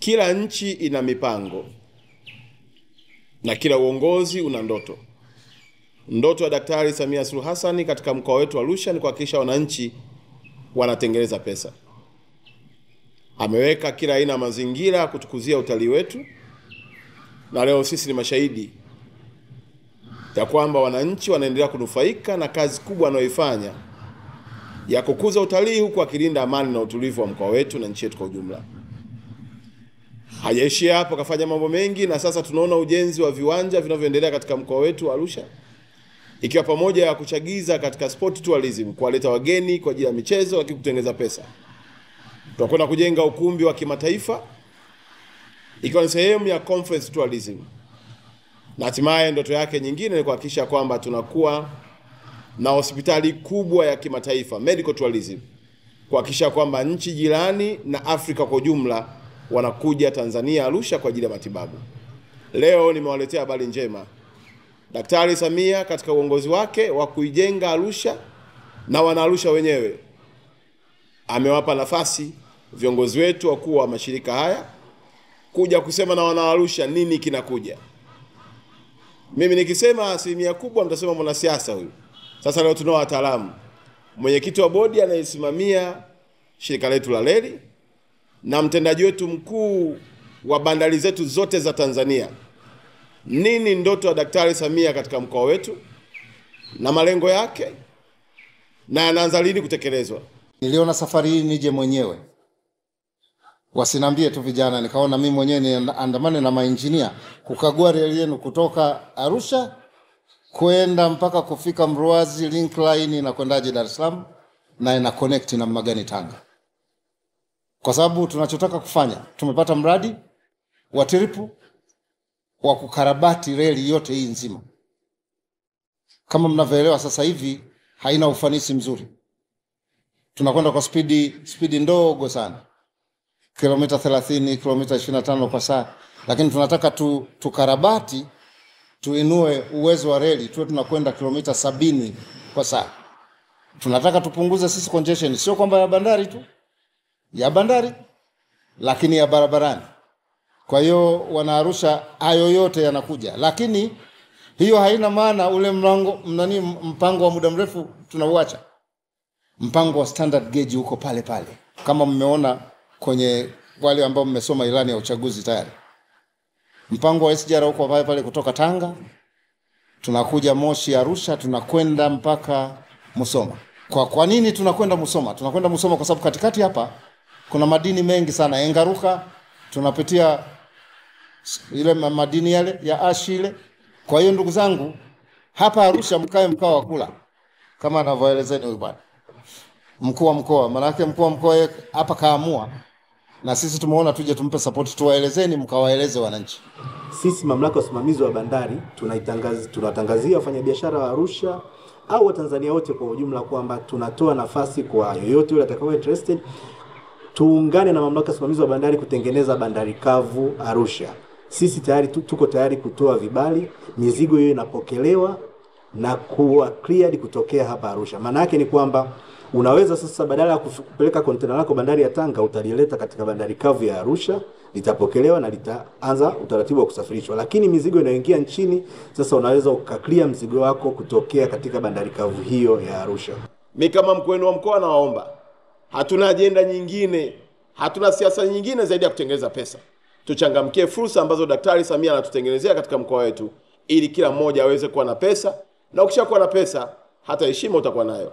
Kila nchi ina mipango na kila uongozi una ndoto. Ndoto ya Daktari Samia Suluhu Hassan katika mkoa wetu wa Arusha ni kuhakikisha wananchi wanatengeneza pesa. Ameweka kila aina mazingira kutukuzia utalii wetu, na leo sisi ni mashahidi ya kwamba wananchi wanaendelea kunufaika na kazi kubwa anayoifanya ya kukuza utalii huku akilinda amani na utulivu wa mkoa wetu na nchi yetu kwa ujumla. Hajaishia hapo, kafanya mambo mengi, na sasa tunaona ujenzi wa viwanja vinavyoendelea katika mkoa wetu wa Arusha, ikiwa pamoja ya kuchagiza katika sport tourism, kuwaleta wageni kwa ajili ya michezo lakini kutengeneza pesa. Tutakwenda kujenga ukumbi wa kimataifa ikiwa ni sehemu ya conference tourism. Na hatimaye ndoto yake nyingine ni kuhakikisha kwamba tunakuwa na hospitali kubwa ya kimataifa, medical tourism, kuhakikisha kwamba nchi jirani na Afrika kwa ujumla wanakuja Tanzania Arusha kwa ajili ya matibabu. Leo nimewaletea habari njema. Daktari Samia katika uongozi wake wa kuijenga Arusha na wana Arusha wenyewe amewapa nafasi viongozi wetu wakuu wa mashirika haya kuja kusema na wana Arusha nini kinakuja. Mimi nikisema asilimia kubwa mtasema mwanasiasa huyu. Sasa leo tunao wataalamu. Mwenyekiti wa bodi anayesimamia shirika letu la reli na mtendaji wetu mkuu wa bandari zetu zote za Tanzania. Nini ndoto ya Daktari Samia katika mkoa wetu na malengo yake na anaanza lini kutekelezwa? Niliona safari hii nije mwenyewe. Wasinambie tu vijana, nikaona mimi mwenyewe niandamane na mainjinia kukagua reli yenu kutoka Arusha kwenda mpaka kufika Mruazi link line na kwendaje Dar es Salaam na ina connect na Magani Tanga. Kwa sababu tunachotaka kufanya, tumepata mradi wa tripu wa kukarabati reli yote hii nzima. Kama mnavyoelewa sasa hivi haina ufanisi mzuri. Tunakwenda kwa spidi ndogo sana. Kilomita 30, kilomita 25 kwa saa. Lakini tunataka tukarabati, tuinue uwezo wa reli, tuwe tunakwenda kilomita 70 kwa saa. Tunataka tupunguze sisi congestion, sio kwamba ya bandari tu, ya bandari, lakini ya barabarani. Kwa hiyo wana Arusha hayo yote yanakuja, lakini hiyo haina maana ule mpango wa muda mrefu tunauacha. Mpango wa standard gauge uko pale pale. Kama mmeona kwenye wale ambao mmesoma ilani ya uchaguzi tayari. Mpango wa SGR uko pale pale kutoka Tanga, tunakuja Moshi Arusha, tunakwenda mpaka Musoma. Kwa nini tunakwenda Musoma? Tunakwenda Musoma kwa sababu katikati hapa kuna madini mengi sana. Engaruka tunapitia ile madini yale ya ashi ile. Kwa hiyo ndugu zangu, hapa Arusha mkae mkao wa kula kama anavyoelezeni huyu bwana mkuu wa mkoa. Maana yake mkuu wa mkoa hapa kaamua, na sisi tumeona tuje tumpe support, tuwaelezeni mkawaeleze wananchi. Sisi mamlaka ya usimamizi wa bandari tunatangazia wafanyabiashara wa Arusha au wa Tanzania wote kwa ujumla kwamba tunatoa nafasi kwa yoyote yule atakaye interested tuungane na mamlaka ya usimamizi wa bandari kutengeneza bandari kavu Arusha. Sisi tayari tuko tayari kutoa vibali, mizigo hiyo inapokelewa na kuwa cleared kutokea hapa Arusha. Maana yake ni kwamba unaweza sasa badala ya kupeleka container lako bandari ya Tanga utalileta katika bandari kavu ya Arusha, litapokelewa na litaanza utaratibu wa kusafirishwa. Lakini mizigo inayoingia nchini sasa unaweza ukaclear mzigo wako kutokea katika bandari kavu hiyo ya Arusha. Mimi kama mkuu wa mkoa nawaomba, hatuna ajenda nyingine, hatuna siasa nyingine zaidi ya kutengeneza pesa. Tuchangamkie fursa ambazo Daktari Samia anatutengenezea katika mkoa wetu ili kila mmoja aweze kuwa na pesa, na ukishakuwa na pesa hata heshima utakuwa nayo.